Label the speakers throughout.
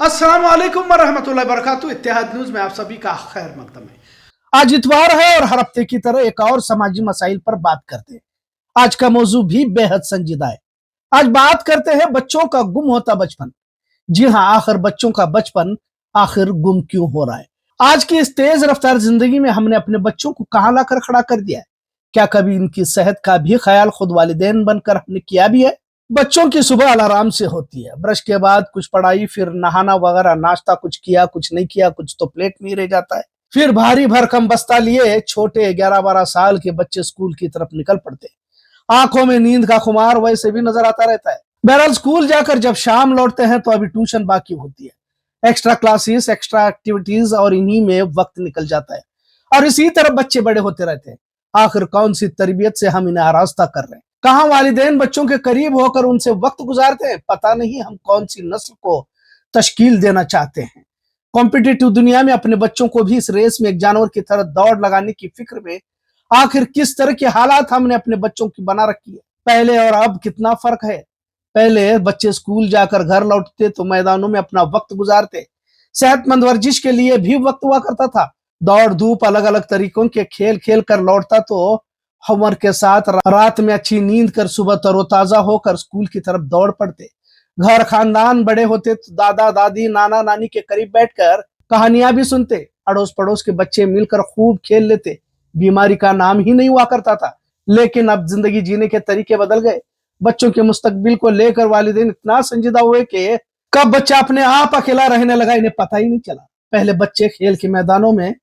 Speaker 1: अस्सलाम वालेकुम वरहमतुल्लाहि वबरकातुहू। इत्तेहाद न्यूज में आप सभी का खैर मकदम है। आज इतवार है और हर हफ्ते की तरह एक और समाजी मसाइल पर बात करते हैं। आज का मौजू भी बेहद संजीदा है। आज बात करते हैं बच्चों का गुम होता बचपन। जी हाँ, आखिर बच्चों का बचपन आखिर गुम क्यों हो रहा है। आज की इस तेज रफ्तार जिंदगी में हमने अपने बच्चों को कहां लाकर खड़ा कर दिया है। क्या कभी इनकी सेहत का भी ख्याल खुद वालिदैन बनकर हमने किया भी है। बच्चों की सुबह अलार्म से होती है, ब्रश के बाद कुछ पढ़ाई, फिर नहाना वगैरह, नाश्ता कुछ किया कुछ नहीं किया, कुछ तो प्लेट में ही रह जाता है। फिर भारी भरकम बस्ता लिए छोटे 11-12 साल के बच्चे स्कूल की तरफ निकल पड़ते। आंखों में नींद का खुमार वैसे भी नजर आता रहता है। बहरहाल स्कूल जाकर जब शाम लौटते हैं तो अभी ट्यूशन बाकी होती है, एक्स्ट्रा क्लासेस, एक्स्ट्रा एक्टिविटीज, और इन्हीं में वक्त निकल जाता है और इसी तरह बच्चे बड़े होते रहते हैं। आखिर कौन सी तरबियत से हम इन्हें आरास्ता कर रहे हैं। कहाँ वालिदैन बच्चों के करीब होकर उनसे वक्त गुजारते हैं। पता नहीं हम कौन सी नस्ल को तश्कील देना चाहते हैं। कॉम्पिटिटिव दुनिया में अपने बच्चों को भी इस रेस में एक जानवर की तरह दौड़ लगाने की फिक्र में आखिर किस तरह के हालात हमने अपने बच्चों की बना रखी है। पहले और अब कितना फर्क है। पहले बच्चे स्कूल जाकर घर लौटते तो मैदानों में अपना वक्त गुजारते। सेहतमंद वर्जिश के लिए भी वक्त हुआ करता था। दौड़ धूप, अलग अलग तरीकों के खेल खेल कर लौटता तो होमवर्क के साथ रात में अच्छी नींद कर सुबह तरोताजा होकर स्कूल की तरफ दौड़ पड़ते। घर खानदान बड़े होते तो दादा दादी, नाना नानी के करीब बैठकर कहानियां भी सुनते। अड़ोस पड़ोस के बच्चे मिलकर खूब खेल लेते। बीमारी का नाम ही नहीं हुआ करता था। लेकिन अब जिंदगी जीने के तरीके बदल गए। बच्चों के मुस्तकबिल को लेकर वालिदैन इतना संजीदा हुए कि कब बच्चा अपने आप अकेला रहने लगा इन्हें पता ही नहीं चला। पहले बच्चे खेल के मैदानों में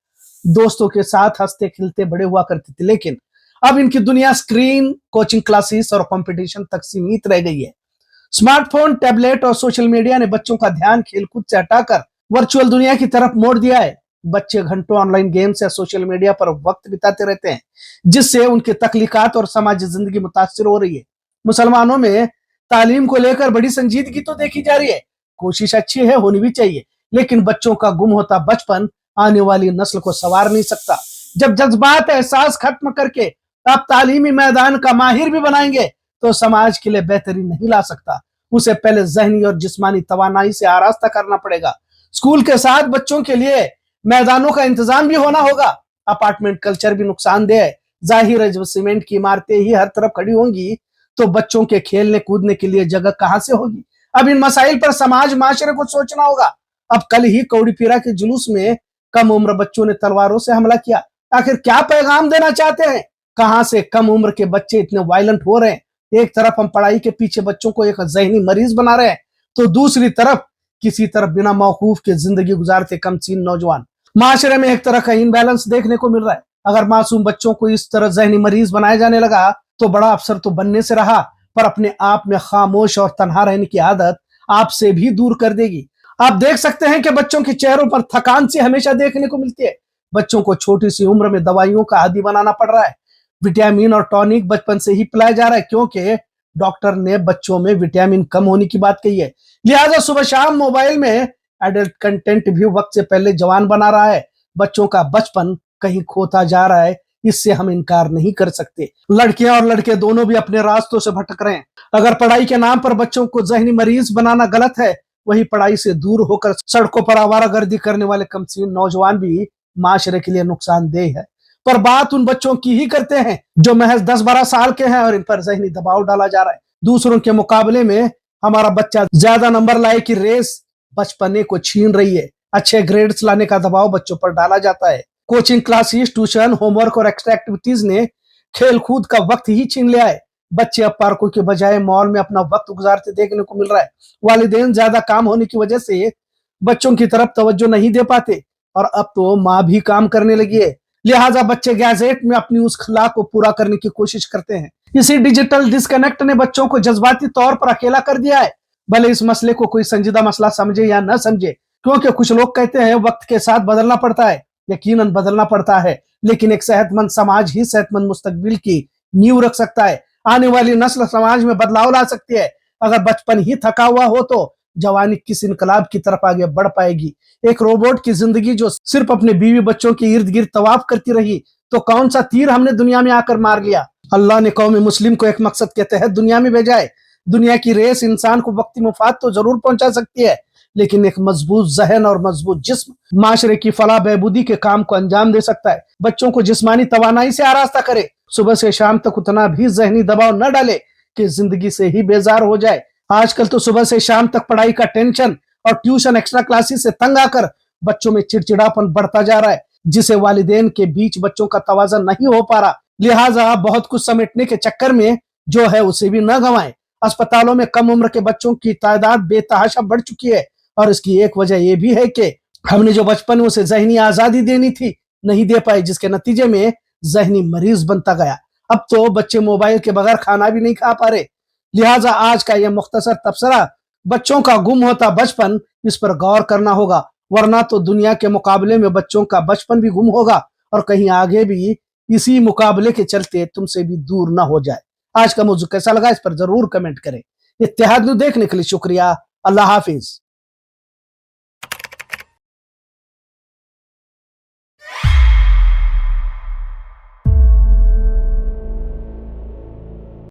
Speaker 1: दोस्तों के साथ हंसते खिलते बड़े हुआ करते थे, लेकिन अब इनकी दुनिया स्क्रीन, कोचिंग क्लासेस और कंपटीशन तक सीमित रह गई है। स्मार्टफोन, टैबलेट और सोशल मीडिया ने बच्चों का ध्यान खेलकूद से हटाकर वर्चुअल दुनिया की तरफ मोड़ दिया है। बच्चे घंटों ऑनलाइन गेम्स या सोशल मीडिया पर वक्त बिताते रहते हैं, जिससे उनकी तख्लीकात और समाजी जिंदगी मुतासिर हो रही है। मुसलमानों में तालीम को लेकर बड़ी संजीदगी तो देखी जा रही है। कोशिश अच्छी है, होनी भी चाहिए, लेकिन बच्चों का गुम होता बचपन आने वाली नस्ल को संवार नहीं सकता। जब जज्बात एहसास खत्म करके आप तालीमी मैदान का माहिर भी बनाएंगे तो समाज के लिए बेहतरी नहीं ला सकता। उसे पहले जहनी और जिस्मानी तवानाई से आरास्ता करना पड़ेगा। स्कूल के साथ बच्चों के लिए मैदानों का इंतजाम भी होना होगा। अपार्टमेंट कल्चर भी नुकसानदेह है। जाहिर है, जब सीमेंट की इमारतें ही हर तरफ खड़ी होंगी तो बच्चों के खेलने कूदने के लिए जगह कहां से होगी। अब इन मसाइल पर समाज माशरे को सोचना होगा। अब कल ही कौड़ी पीरा के जुलूस में कम उम्र बच्चों ने तलवारों से हमला किया। आखिर क्या पैगाम देना चाहते हैं। कहां से कम उम्र के बच्चे इतने वायलेंट हो रहे हैं। एक तरफ हम पढ़ाई के पीछे बच्चों को एक जहनी मरीज बना रहे हैं, तो दूसरी तरफ किसी तरफ बिना मौकूफ के जिंदगी गुजारते कमसीन नौजवान। माशरे में एक तरह का इनबैलेंस देखने को मिल रहा है। अगर मासूम बच्चों को इस तरह जहनी मरीज बनाया जाने लगा तो बड़ा अफसर तो बनने से रहा, पर अपने आप में खामोश और तन्हा रहने की आदत आपसे भी दूर कर देगी। आप देख सकते हैं कि बच्चों के चेहरों पर थकान सी हमेशा देखने को मिलती है। बच्चों को छोटी सी उम्र में दवाइयों का आदी बनाना पड़ रहा है। विटामिन और टॉनिक बचपन से ही पिलाया जा रहा है, क्योंकि डॉक्टर ने बच्चों में विटामिन कम होने की बात कही है। लिहाजा सुबह शाम मोबाइल में एडल्ट कंटेंट भी वक्त से पहले जवान बना रहा है। बच्चों का बचपन कहीं खोता जा रहा है, इससे हम इनकार नहीं कर सकते। लड़कियां और लड़के दोनों भी अपने रास्तों से भटक रहे हैं। अगर पढ़ाई के नाम पर बच्चों को जहनी मरीज बनाना गलत है, वही पढ़ाई से दूर होकर सड़कों पर आवारागर्दी करने वाले कमसीन नौजवान भी माशरे के लिए नुकसानदेह है। पर बात उन बच्चों की ही करते हैं जो महज 10-12 साल के हैं और इन पर जहनी दबाव डाला जा रहा है। दूसरों के मुकाबले में हमारा बच्चा ज्यादा नंबर लाए की रेस बचपने को छीन रही है। अच्छे ग्रेड्स लाने का दबाव बच्चों पर डाला जाता है। कोचिंग क्लासेस, ट्यूशन, होमवर्क और एक्स्ट्रा एक्टिविटीज ने खेल कूद का वक्त ही छीन लिया है। बच्चे अब पार्कों के बजाय मॉल में अपना वक्त गुजारते देखने को मिल रहा है। वालिदैन ज्यादा काम होने की वजह से बच्चों की तरफ तवज्जो नहीं दे पाते और अब तो माँ भी काम करने लगी है। लिहाजा बच्चे गैजेट में अपनी उस खला को पूरा करने की कोशिश करते हैं। इसी डिजिटल डिस्कनेक्ट ने बच्चों को जज्बाती तौर पर अकेला कर दिया है। भले इस मसले को कोई संजीदा मसला समझे या न समझे, क्योंकि कुछ लोग कहते हैं वक्त के साथ बदलना पड़ता है। यकीनन बदलना पड़ता है, लेकिन एक सेहतमंद समाज ही सेहतमंद मुस्तकबिल की नींव रख सकता है। आने वाली नस्ल समाज में बदलाव ला सकती है। अगर बचपन ही थका हुआ हो तो जवानी किस इनकलाब की तरफ आगे बढ़ पाएगी। एक रोबोट की जिंदगी जो सिर्फ अपने बीवी बच्चों के इर्द गिर्द तवाफ करती रही, तो कौन सा तीर हमने दुनिया में आकर मार लिया। अल्लाह ने कौम मुस्लिम को एक मकसद के तहत दुनिया में भेजा है। दुनिया की रेस इंसान को वक्ती मुफाद तो जरूर पहुंचा सकती है, لیکن ایک مضبوط ذہن اور مضبوط جسم معاشرے کی فلاح بہبودی کے کام کو انجام دے سکتا ہے۔ بچوں کو جسمانی توانائی سے آراستہ کرے، صبح سے شام تک اتنا بھی ذہنی دباؤ نہ ڈالے کہ زندگی سے ہی بیزار ہو جائے۔ آج کل تو صبح سے شام تک پڑھائی کا ٹینشن اور ٹیوشن ایکسٹرا کلاسز سے تنگ آ کر بچوں میں چڑچڑاپن بڑھتا جا رہا ہے، جسے والدین کے بیچ بچوں کا توازن نہیں ہو پا رہا۔ لہٰذا بہت کچھ سمیٹنے کے چکر میں جو ہے اسے بھی نہ گنوائیں۔ اسپتالوں میں کم عمر کے بچوں کی تعداد بے تحاشا بڑھ چکی ہے، اور اس کی ایک وجہ یہ بھی ہے کہ ہم نے جو بچپن میں اسے ذہنی آزادی دینی تھی نہیں دے پائے، جس کے نتیجے میں ذہنی مریض بنتا گیا۔ اب تو بچے موبائل کے بغیر کھانا بھی نہیں کھا پا رہے۔ لہٰذا آج کا یہ مختصر تبصرہ بچوں کا گم ہوتا بچپن، اس پر غور کرنا ہوگا، ورنہ تو دنیا کے مقابلے میں بچوں کا بچپن بھی گم ہوگا اور کہیں آگے بھی اسی مقابلے کے چلتے تم سے بھی دور نہ ہو جائے۔ آج کا موضوع کیسا لگا اس پر ضرور کمنٹ کریں۔ اتحاد نیوز دیکھنے کے لیے شکریہ۔ اللہ حافظ۔